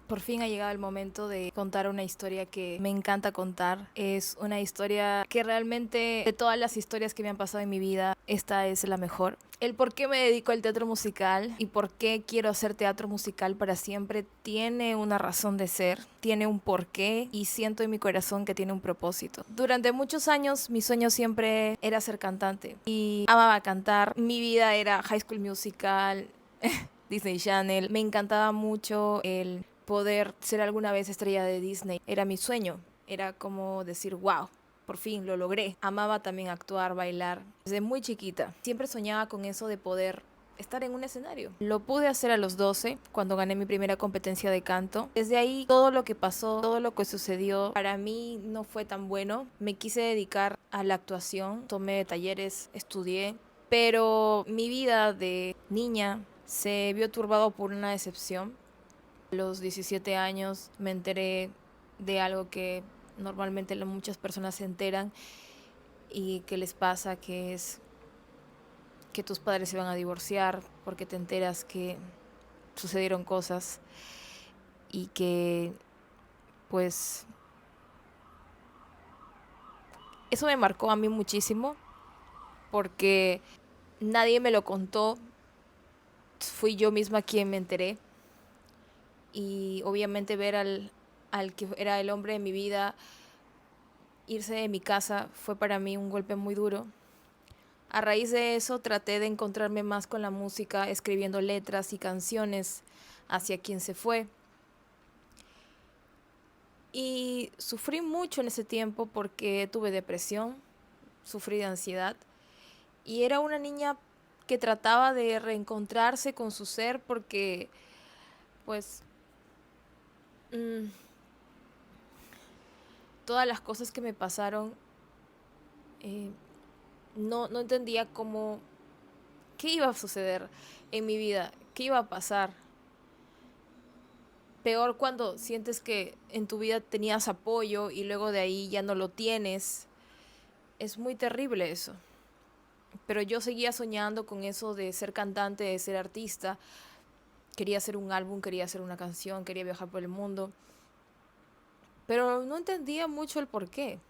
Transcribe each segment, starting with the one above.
Por fin ha llegado el momento de contar una historia que me encanta contar. Es una historia que realmente, de todas las historias que me han pasado en mi vida, esta es la mejor. El por qué me dedico al teatro musical y por qué quiero hacer teatro musical para siempre tiene una razón de ser, tiene un porqué y siento en mi corazón que tiene un propósito. Durante muchos años mi sueño siempre era ser cantante y amaba cantar. Mi vida era High School Musical, Disney Channel. Me encantaba mucho el poder ser alguna vez estrella de Disney. Era mi sueño. Era como decir, wow, por fin lo logré. Amaba también actuar, bailar. Desde muy chiquita. Siempre soñaba con eso de poder estar en un escenario. Lo pude hacer a los 12, cuando gané mi primera competencia de canto. Desde ahí, todo lo que pasó, todo lo que sucedió, para mí no fue tan bueno. Me quise dedicar a la actuación. Tomé talleres, estudié. Pero mi vida de niña se vio turbado por una decepción. A los 17 años me enteré de algo que normalmente muchas personas se enteran y que les pasa, que es que tus padres se van a divorciar porque te enteras que sucedieron cosas y que pues eso me marcó a mí muchísimo porque nadie me lo contó, fui yo misma quien me enteré y obviamente ver al que era el hombre de mi vida irse de mi casa fue para mí un golpe muy duro. A raíz de eso traté de encontrarme más con la música, escribiendo letras y canciones hacia quien se fue. Y sufrí mucho en ese tiempo porque tuve depresión, sufrí de ansiedad. Y era una niña que trataba de reencontrarse con su ser porque, pues, mmm, todas las cosas que me pasaron, eh, no entendía cómo, qué iba a suceder en mi vida, qué iba a pasar. Peor cuando sientes que en tu vida tenías apoyo y luego de ahí ya no lo tienes. Es muy terrible eso. Pero yo seguía soñando con eso de ser cantante, de ser artista. Quería hacer un álbum, quería hacer una canción, quería viajar por el mundo. Pero no entendía mucho el por qué.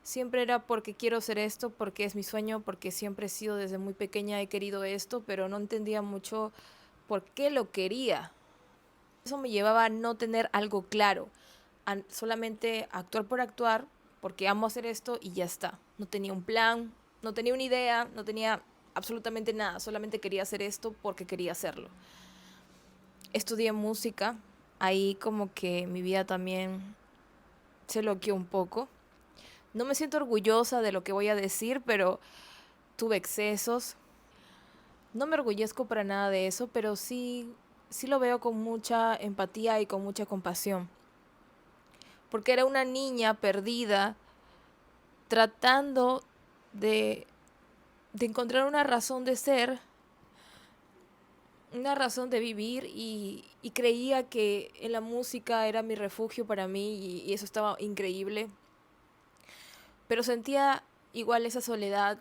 Siempre era porque quiero hacer esto, porque es mi sueño, porque siempre he sido desde muy pequeña, he querido esto, pero no entendía mucho por qué lo quería. Eso me llevaba a no tener algo claro, a solamente actuar por actuar, porque amo hacer esto y ya está. No tenía un plan, no tenía una idea, no tenía absolutamente nada, solamente quería hacer esto porque quería hacerlo. Estudié música, ahí como que mi vida también se loqueó un poco. No me siento orgullosa de lo que voy a decir, pero tuve excesos. No me orgullezco para nada de eso, pero sí lo veo con mucha empatía y con mucha compasión. Porque era una niña perdida tratando de, de encontrar una razón de ser, una razón de vivir y creía que en la música era mi refugio para mí y eso estaba increíble. Pero sentía igual esa soledad,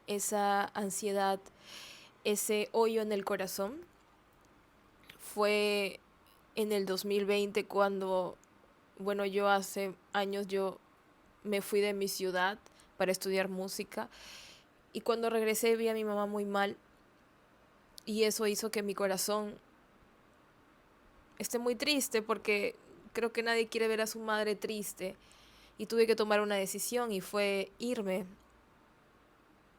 esa ansiedad, ese hoyo en el corazón. Fue en el 2020 cuando, bueno, yo hace años yo me fui de mi ciudad para estudiar música y cuando regresé vi a mi mamá muy mal y eso hizo que mi corazón esté muy triste porque creo que nadie quiere ver a su madre triste y tuve que tomar una decisión y fue irme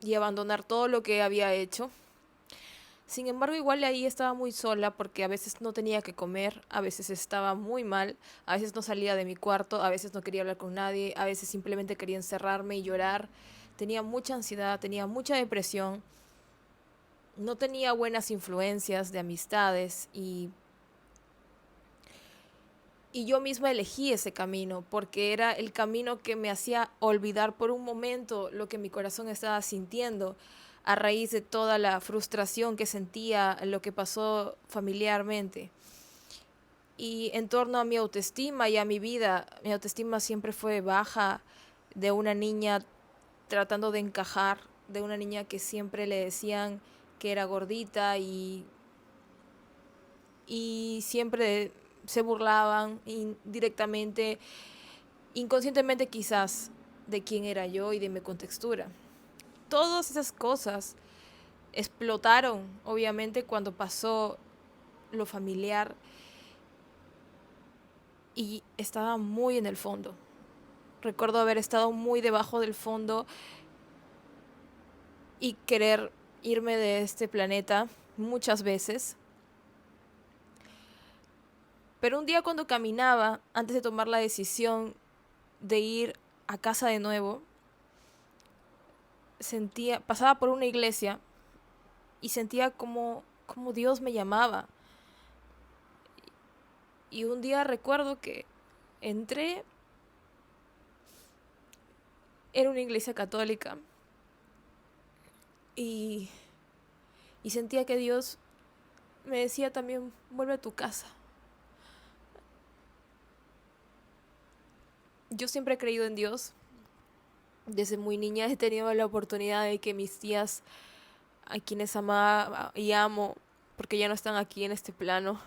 y abandonar todo lo que había hecho. Sin embargo, igual ahí estaba muy sola porque a veces no tenía que comer, a veces estaba muy mal, a veces no salía de mi cuarto, a veces no quería hablar con nadie, a veces simplemente quería encerrarme y llorar. Tenía mucha ansiedad, tenía mucha depresión, no tenía buenas influencias de amistades y yo misma elegí ese camino porque era el camino que me hacía olvidar por un momento lo que mi corazón estaba sintiendo a raíz de toda la frustración que sentía, lo que pasó familiarmente. Y en torno a mi autoestima y a mi vida, mi autoestima siempre fue baja, de una niña tratando de encajar, de una niña que siempre le decían que era gordita y siempre se burlaban indirectamente, inconscientemente quizás, de quién era yo y de mi contextura. Todas esas cosas explotaron, obviamente, cuando pasó lo familiar y estaba muy en el fondo. Recuerdo haber estado muy debajo del fondo y querer irme de este planeta muchas veces. Pero un día cuando caminaba, antes de tomar la decisión de ir a casa de nuevo, pasaba por una iglesia y sentía como Dios me llamaba. Y un día recuerdo que entré, era una iglesia católica, y, y sentía que Dios me decía también, vuelve a tu casa. Yo siempre he creído en Dios. Desde muy niña he tenido la oportunidad de que mis tías, a quienes amaba y amo, porque ya no están aquí en este plano,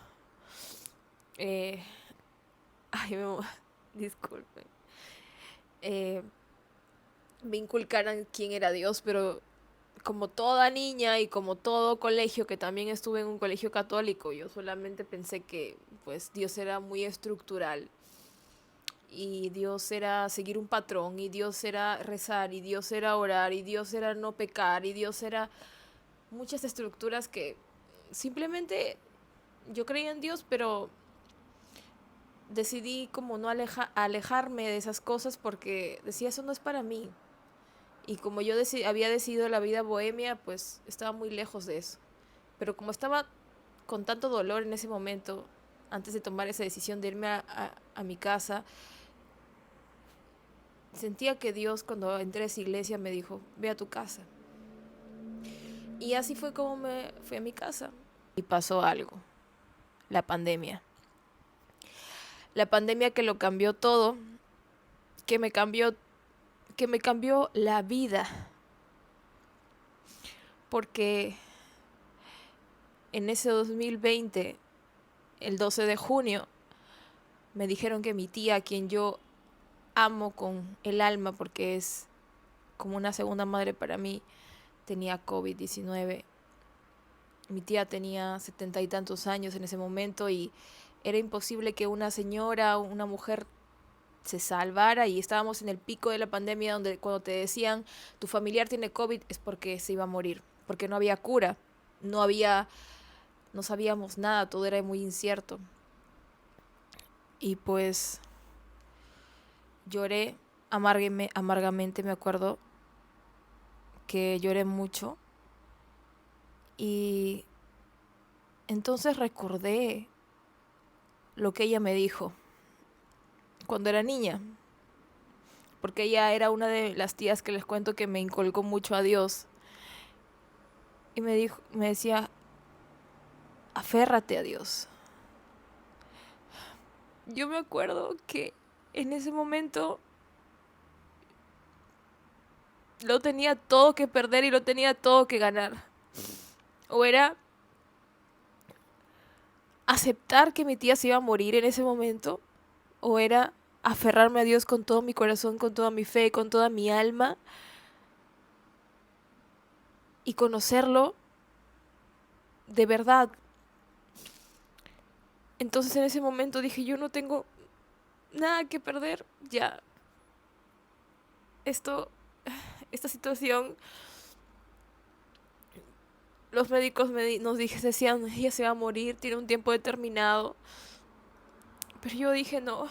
eh, ay, disculpen, eh, me inculcaran quién era Dios, pero como toda niña y como todo colegio, que también estuve en un colegio católico, yo solamente pensé que pues Dios era muy estructural y Dios era seguir un patrón y Dios era rezar y Dios era orar y Dios era no pecar y Dios era muchas estructuras que simplemente yo creía en Dios, pero decidí como no alejarme de esas cosas porque decía eso no es para mí. Y como yo había decidido la vida bohemia, pues estaba muy lejos de eso. Pero como estaba con tanto dolor en ese momento, antes de tomar esa decisión de irme a mi casa, sentía que Dios cuando entré a esa iglesia me dijo, ve a tu casa. Y así fue como me fui a mi casa. Y pasó algo, la pandemia. La pandemia que lo cambió todo, que me cambió la vida. Porque en ese 2020, el 12 de junio, me dijeron que mi tía, a quien yo amo con el alma porque es como una segunda madre para mí, tenía COVID-19. Mi tía tenía 70 y tantos años en ese momento y era imposible que una señora, una mujer se salvara, y estábamos en el pico de la pandemia donde cuando te decían tu familiar tiene COVID es porque se iba a morir, porque no había cura, no sabíamos nada, todo era muy incierto. Y pues lloré amargamente, me acuerdo que lloré mucho. Y entonces recordé lo que ella me dijo cuando era niña, porque ella era una de las tías que les cuento que me inculcó mucho a Dios. Y me decía, aférrate a Dios. Yo me acuerdo que en ese momento lo tenía todo que perder y lo tenía todo que ganar. O era aceptar que mi tía se iba a morir en ese momento, o era aferrarme a Dios con todo mi corazón, con toda mi fe, con toda mi alma, y conocerlo de verdad. Entonces en ese momento dije, yo no tengo nada que perder, ya. Esta situación, los médicos decían, ella se va a morir, tiene un tiempo determinado. Pero yo dije, no,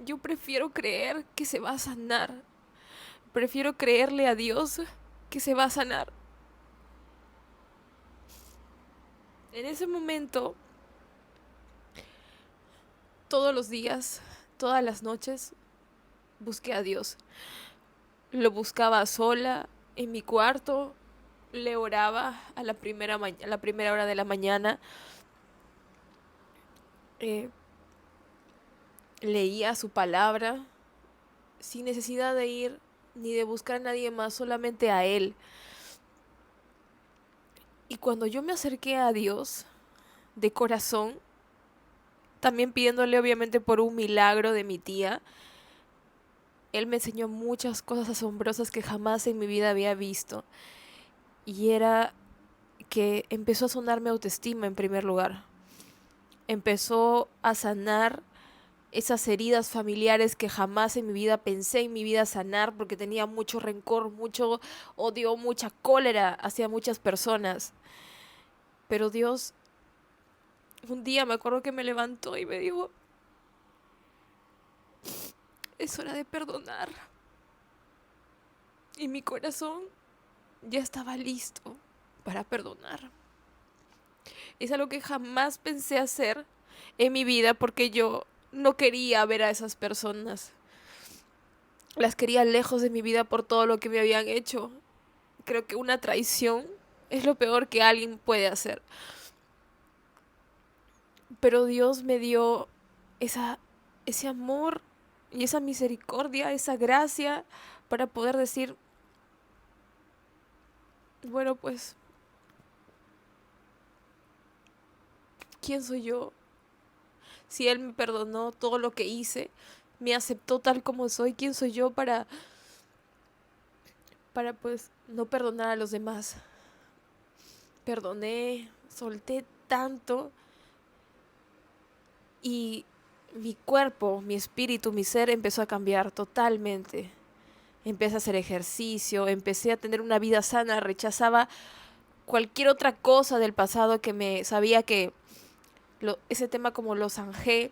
yo prefiero creer que se va a sanar. Prefiero creerle a Dios que se va a sanar. En ese momento, todos los días, todas las noches, busqué a Dios. Lo buscaba sola, en mi cuarto, le oraba a la primera hora de la mañana. Leía su palabra sin necesidad de ir ni de buscar a nadie más, solamente a Él. Y cuando yo me acerqué a Dios, de corazón, también pidiéndole obviamente por un milagro de mi tía. Él me enseñó muchas cosas asombrosas que jamás en mi vida había visto. Y era que empezó a sonar mi autoestima en primer lugar. Empezó a sanar esas heridas familiares que jamás en mi vida pensé en mi vida sanar porque tenía mucho rencor, mucho odio, mucha cólera hacia muchas personas. Pero Dios, un día me acuerdo que me levantó y me dijo, es hora de perdonar. Y mi corazón ya estaba listo para perdonar. Es algo que jamás pensé hacer en mi vida porque yo no quería ver a esas personas. Las quería lejos de mi vida por todo lo que me habían hecho. Creo que una traición es lo peor que alguien puede hacer. Pero Dios me dio ese amor y esa misericordia, esa gracia para poder decir, bueno, pues, ¿quién soy yo? Si Él me perdonó todo lo que hice, me aceptó tal como soy, ¿quién soy yo para pues no perdonar a los demás? Perdoné, solté tanto y mi cuerpo, mi espíritu, mi ser empezó a cambiar totalmente. Empecé a hacer ejercicio, empecé a tener una vida sana, rechazaba cualquier otra cosa del pasado que me sabía que ese tema como lo zanjé.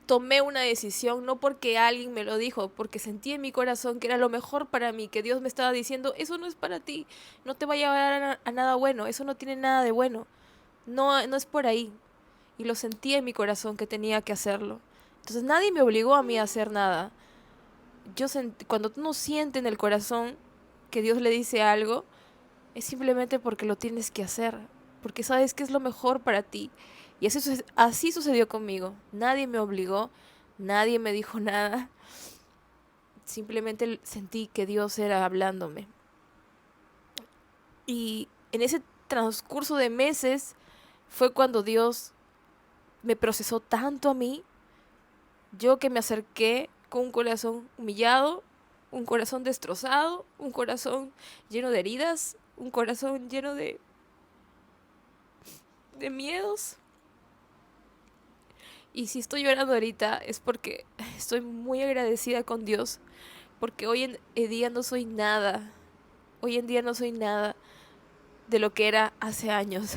Tomé una decisión no porque alguien me lo dijo, porque sentí en mi corazón que era lo mejor para mí, que Dios me estaba diciendo, eso no es para ti, no te va a llevar a nada bueno, eso no tiene nada de bueno, no es por ahí. Y lo sentí en mi corazón que tenía que hacerlo. Entonces nadie me obligó a mí a hacer nada. Cuando tú no sientes en el corazón que Dios le dice algo, es simplemente porque lo tienes que hacer, porque sabes que es lo mejor para ti. Y así sucedió conmigo. Nadie me obligó, nadie me dijo nada. Simplemente sentí que Dios era hablándome. Y en ese transcurso de meses fue cuando Dios me procesó tanto a mí, yo que me acerqué con un corazón humillado, un corazón destrozado, un corazón lleno de heridas, un corazón lleno de miedos. Y si estoy llorando ahorita es porque estoy muy agradecida con Dios, porque hoy en día no soy nada, hoy en día no soy nada de lo que era hace años.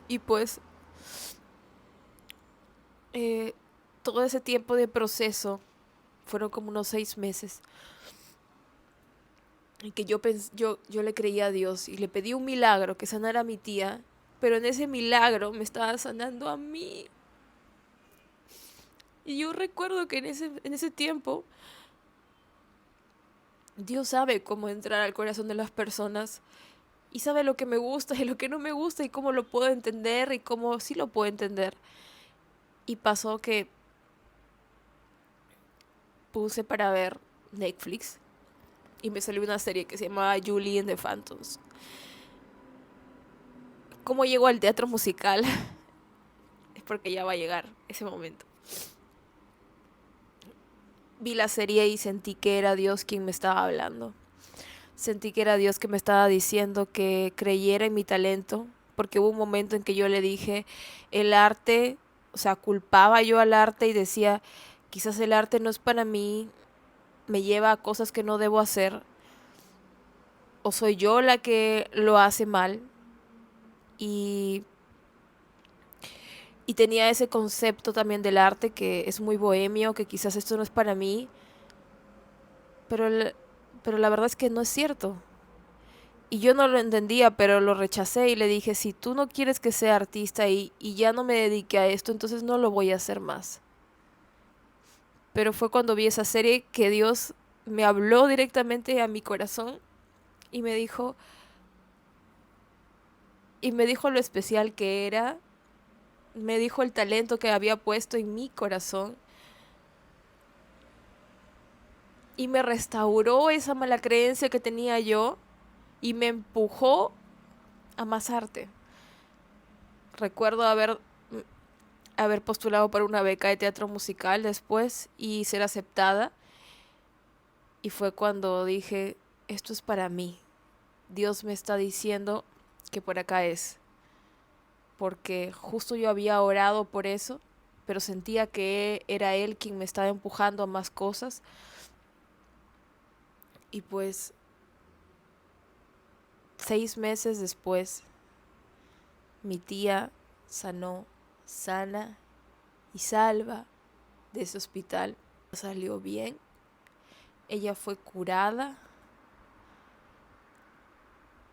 Y pues eh, todo ese tiempo de proceso, fueron como unos 6 meses, y que yo le creía a Dios y le pedí un milagro que sanara a mi tía, pero en ese milagro me estaba sanando a mí. Y yo recuerdo que en ese tiempo Dios sabe cómo entrar al corazón de las personas y sabe lo que me gusta y lo que no me gusta y cómo lo puedo entender y cómo sí lo puedo entender. Y pasó que puse para ver Netflix y me salió una serie que se llamaba Julie and the Phantoms. ¿Cómo llego al teatro musical? Es porque ya va a llegar ese momento. Vi la serie y sentí que era Dios quien me estaba hablando. Sentí que era Dios que me estaba diciendo que creyera en mi talento, porque hubo un momento en que yo le dije, el arte, o sea, culpaba yo al arte y decía, quizás el arte no es para mí, me lleva a cosas que no debo hacer, o soy yo la que lo hace mal. Y, y tenía ese concepto también del arte que es muy bohemio, que quizás esto no es para mí, pero, pero la verdad es que no es cierto. Y yo no lo entendía, pero lo rechacé y le dije, si tú no quieres que sea artista y ya no me dedique a esto, entonces no lo voy a hacer más. Pero fue cuando vi esa serie que Dios me habló directamente a mi corazón y me dijo lo especial que era, me dijo el talento que había puesto en mi corazón y me restauró esa mala creencia que tenía yo y me empujó a más arte. Recuerdo haber postulado para una beca de teatro musical después y ser aceptada. Y fue cuando dije, esto es para mí. Dios me está diciendo que por acá es. Porque justo yo había orado por eso, pero sentía que era Él quien me estaba empujando a más cosas. Y pues 6 meses después, mi tía sanó, sana y salva de ese hospital. Salió bien, ella fue curada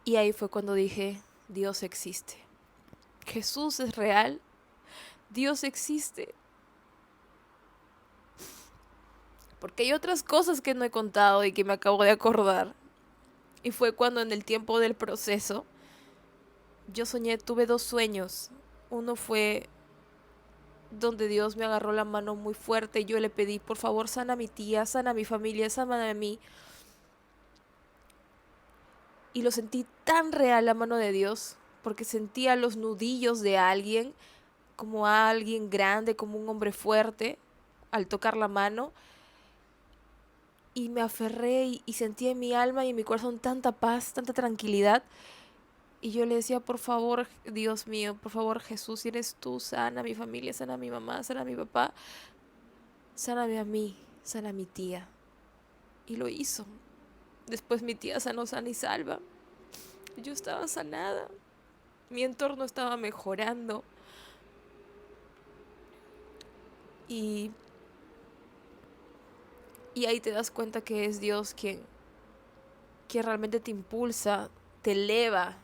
y ahí fue cuando dije, Dios existe. Jesús es real, Dios existe. Porque hay otras cosas que no he contado y que me acabo de acordar. Y fue cuando en el tiempo del proceso yo tuve 2 sueños. Uno fue donde Dios me agarró la mano muy fuerte y yo le pedí, por favor, sana a mi tía, sana a mi familia, sana a mí. Y lo sentí tan real la mano de Dios, porque sentía los nudillos de alguien, como a alguien grande, como un hombre fuerte, al tocar la mano. Y me aferré y sentí en mi alma y en mi corazón tanta paz, tanta tranquilidad. Y yo le decía, por favor, Dios mío, por favor, Jesús, si eres tú, sana a mi familia, sana a mi mamá, sana a mi papá, sáname a mí, sana a mi tía. Y lo hizo. Después mi tía sanó, sana y salva. Yo estaba sanada. Mi entorno estaba mejorando. Y, y ahí te das cuenta que es Dios quien realmente te impulsa, te eleva,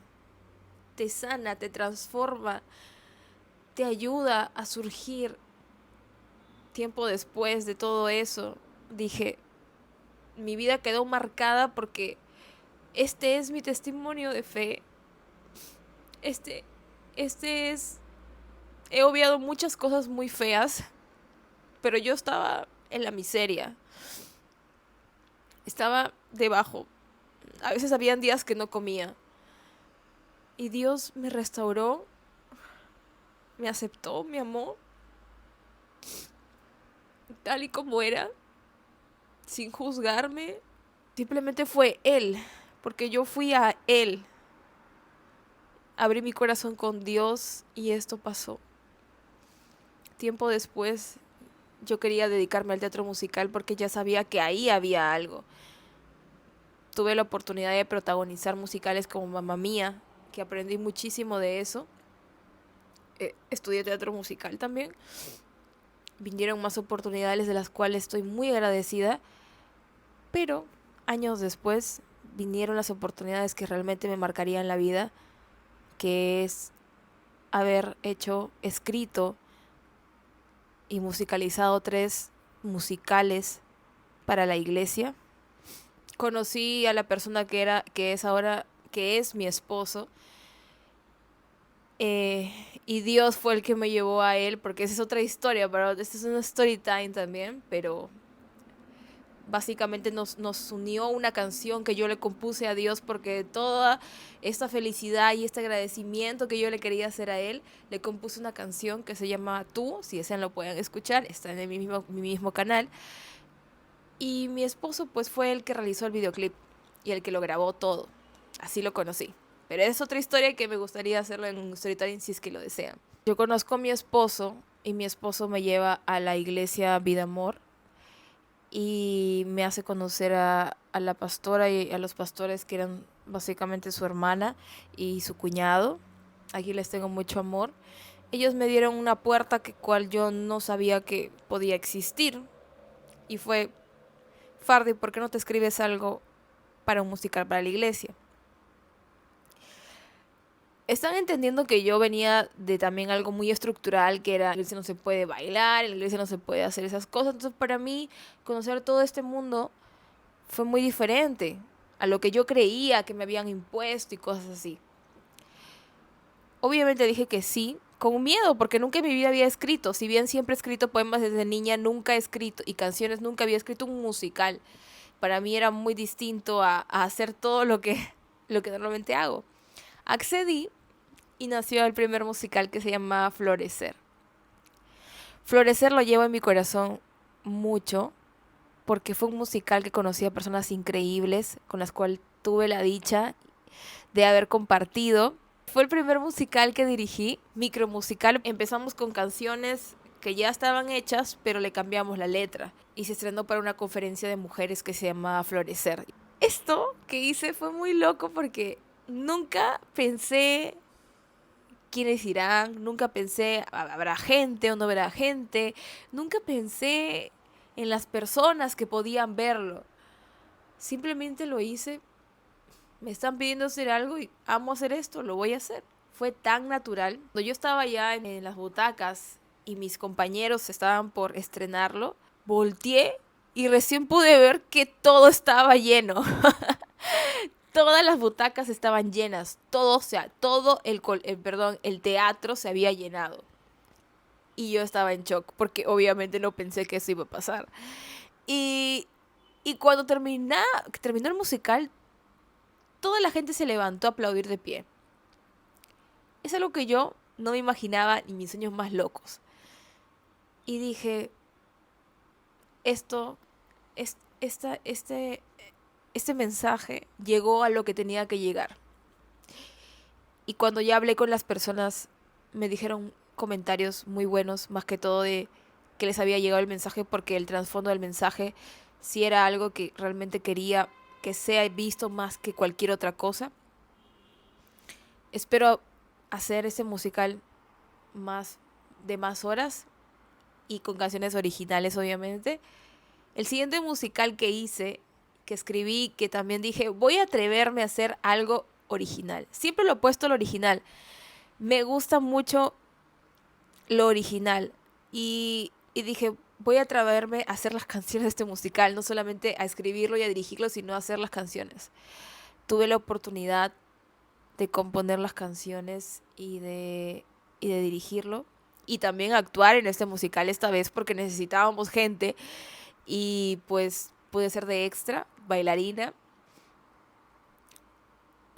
te sana, te transforma, te ayuda a surgir. Tiempo después de todo eso, dije, mi vida quedó marcada porque este es mi testimonio de fe. Este es... He obviado muchas cosas muy feas, pero yo estaba en la miseria. Estaba debajo. A veces habían días que no comía. Y Dios me restauró, me aceptó, me amó, tal y como era, sin juzgarme. Simplemente fue Él, porque yo fui a Él. Abrí mi corazón con Dios y esto pasó. Tiempo después yo quería dedicarme al teatro musical porque ya sabía que ahí había algo. Tuve la oportunidad de protagonizar musicales como Mamma Mía, que aprendí muchísimo de eso. Estudié teatro musical también. Vinieron más oportunidades de las cuales estoy muy agradecida, pero años después vinieron las oportunidades que realmente me marcarían la vida, que es haber escrito y musicalizado 3 musicales para la iglesia. Conocí a la persona que es mi esposo, y Dios fue el que me llevó a él, porque esa es otra historia, pero esta es una story time también, pero básicamente nos unió una canción que yo le compuse a Dios, porque toda esta felicidad y este agradecimiento que yo le quería hacer a él, le compuse una canción que se llama Tú, si desean lo pueden escuchar, está en mi mismo canal. Y mi esposo pues fue el que realizó el videoclip y el que lo grabó todo. Así lo conocí. Pero es otra historia que me gustaría hacerlo en un storytelling si es que lo desean. Yo conozco a mi esposo y mi esposo me lleva a la iglesia Vida Amor y me hace conocer a la pastora y a los pastores que eran básicamente su hermana y su cuñado. Aquí les tengo mucho amor. Ellos me dieron una puerta cual yo no sabía que podía existir. Y fue, Fardy, ¿por qué no te escribes algo para un musical para la iglesia? Están entendiendo que yo venía de también algo muy estructural, que era, en la iglesia no se puede bailar, en la iglesia no se puede hacer esas cosas. Entonces para mí, conocer todo este mundo fue muy diferente a lo que yo creía que me habían impuesto y cosas así. Obviamente dije que sí, con miedo, porque nunca en mi vida había escrito. Si bien siempre he escrito poemas desde niña, nunca he escrito, y canciones, nunca había escrito un musical. Para mí era muy distinto a hacer todo lo que normalmente hago. Accedí y nació el primer musical que se llama Florecer. Florecer lo llevo en mi corazón mucho porque fue un musical que conocí a personas increíbles con las cuales tuve la dicha de haber compartido. Fue el primer musical que dirigí, micromusical. Empezamos con canciones que ya estaban hechas, pero le cambiamos la letra y se estrenó para una conferencia de mujeres que se llamaba Florecer. Esto que hice fue muy loco porque nunca pensé quiénes irán, nunca pensé habrá gente o no habrá gente, nunca pensé en las personas que podían verlo. Simplemente lo hice, me están pidiendo hacer algo y amo hacer esto, lo voy a hacer. Fue tan natural. Cuando yo estaba ya en las butacas y mis compañeros estaban por estrenarlo, volteé y recién pude ver que todo estaba lleno. Todas las butacas estaban llenas, todo, o sea, todo el teatro se había llenado. Y yo estaba en shock, porque obviamente no pensé que eso iba a pasar. Y, y cuando terminó el musical, toda la gente se levantó a aplaudir de pie. Es algo que yo no me imaginaba ni mis sueños más locos. Y dije, esto, es, este mensaje llegó a lo que tenía que llegar. Y cuando ya hablé con las personas, me dijeron comentarios muy buenos, más que todo de que les había llegado el mensaje, porque el trasfondo del mensaje sí era algo que realmente quería que sea visto más que cualquier otra cosa. Espero hacer ese musical de más horas y con canciones originales, obviamente. El siguiente musical que hice, que escribí, que también dije, voy a atreverme a hacer algo original. Siempre lo he puesto al original. Me gusta mucho lo original. Y dije, voy a atreverme a hacer las canciones de este musical. No solamente a escribirlo y a dirigirlo, sino a hacer las canciones. Tuve la oportunidad de componer las canciones y de dirigirlo. Y también actuar en este musical esta vez porque necesitábamos gente. Y pues pude ser de extra, bailarina.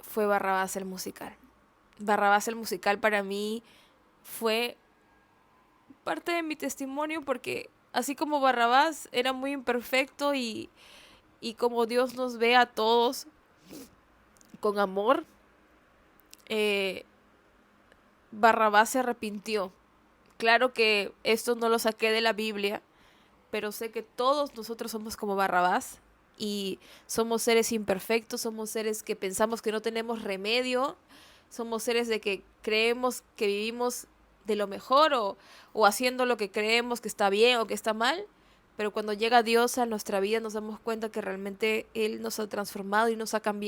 Fue Barrabás el musical. Barrabás el musical para mí fue parte de mi testimonio porque así como Barrabás era muy imperfecto y como Dios nos ve a todos con amor, Barrabás se arrepintió. Claro que esto no lo saqué de la Biblia, pero sé que todos nosotros somos como Barrabás y somos seres imperfectos, somos seres que pensamos que no tenemos remedio, somos seres de que creemos que vivimos de lo mejor o haciendo lo que creemos que está bien o que está mal, pero cuando llega Dios a nuestra vida nos damos cuenta que realmente Él nos ha transformado y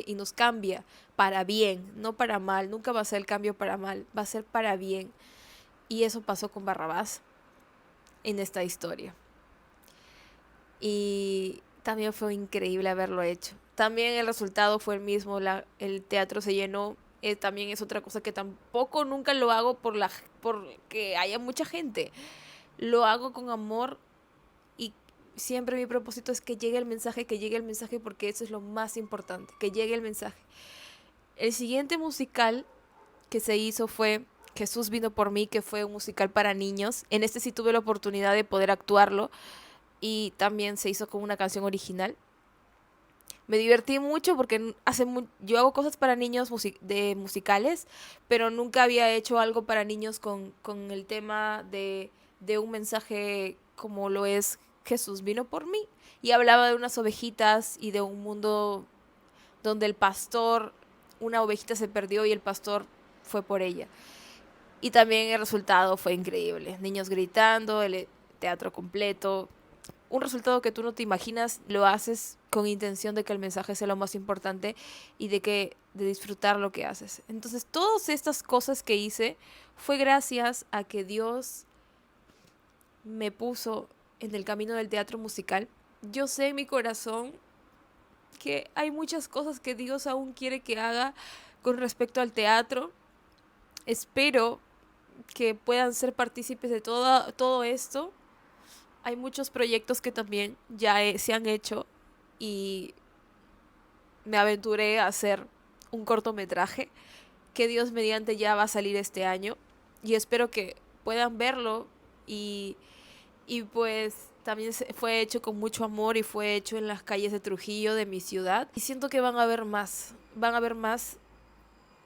y nos cambia para bien, no para mal, nunca va a ser el cambio para mal, va a ser para bien. Y eso pasó con Barrabás en esta historia. Y también fue increíble haberlo hecho. También el resultado fue el mismo, el teatro se llenó. También es otra cosa que tampoco nunca lo hago porque haya mucha gente. Lo hago con amor y siempre mi propósito es que llegue el mensaje porque eso es lo más importante, que llegue el mensaje. El siguiente musical que se hizo fue Jesús vino por mí, que fue un musical para niños. En este sí tuve la oportunidad de poder actuarlo y también se hizo con una canción original. Me divertí mucho porque yo hago cosas para niños musicales, pero nunca había hecho algo para niños con el tema de un mensaje como lo es Jesús vino por mí. Y hablaba de unas ovejitas y de un mundo donde una ovejita se perdió y el pastor fue por ella. Y también el resultado fue increíble. Niños gritando, el teatro completo. Un resultado que tú no te imaginas, lo haces con intención de que el mensaje sea lo más importante y de disfrutar lo que haces. Entonces, todas estas cosas que hice fue gracias a que Dios me puso en el camino del teatro musical. Yo sé en mi corazón que hay muchas cosas que Dios aún quiere que haga con respecto al teatro. Espero que puedan ser partícipes de todo esto. Hay muchos proyectos que también ya se han hecho y me aventuré a hacer un cortometraje que Dios mediante ya va a salir este año y espero que puedan verlo y, y pues también fue hecho con mucho amor y fue hecho en las calles de Trujillo, de mi ciudad, y siento que van a ver más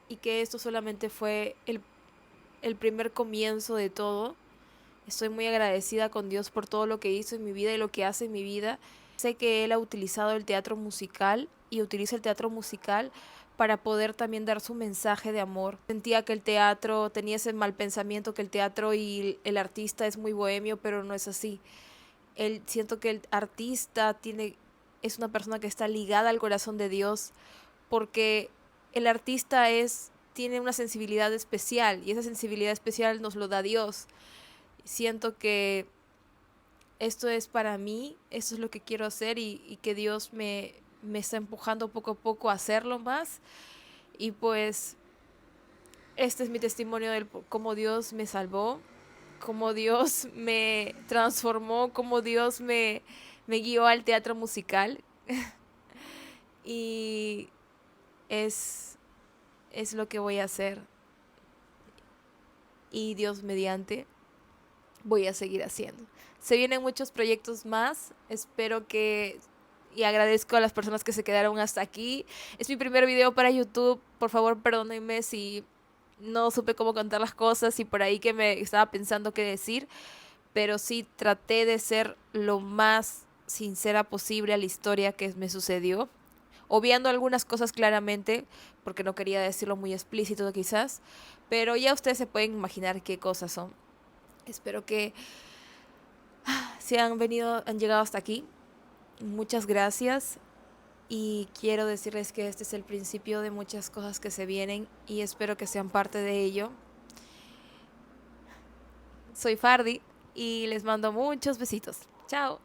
y que esto solamente fue el primer comienzo de todo. Estoy muy agradecida con Dios por todo lo que hizo en mi vida y lo que hace en mi vida. Sé que Él ha utilizado el teatro musical y utiliza el teatro musical para poder también dar su mensaje de amor. Sentía que el teatro, tenía ese mal pensamiento que el teatro y el artista es muy bohemio, pero no es así. Siento que el artista es una persona que está ligada al corazón de Dios porque el artista tiene una sensibilidad especial y esa sensibilidad especial nos lo da Dios. Siento que esto es para mí, esto es lo que quiero hacer y que Dios me está empujando poco a poco a hacerlo más. Y pues este es mi testimonio de cómo Dios me salvó, cómo Dios me transformó, cómo Dios me guió al teatro musical. Y es lo que voy a hacer. Y Dios mediante voy a seguir haciendo. Se vienen muchos proyectos más. Espero que... Y agradezco a las personas que se quedaron hasta aquí. Es mi primer video para YouTube. Por favor, perdónenme si no supe cómo contar las cosas y por ahí que me estaba pensando qué decir. Pero sí traté de ser lo más sincera posible a la historia que me sucedió. Obviando algunas cosas claramente, porque no quería decirlo muy explícito quizás. Pero ya ustedes se pueden imaginar qué cosas son. Espero que si han llegado hasta aquí, muchas gracias y quiero decirles que este es el principio de muchas cosas que se vienen y espero que sean parte de ello. Soy Fardi y les mando muchos besitos. Chao.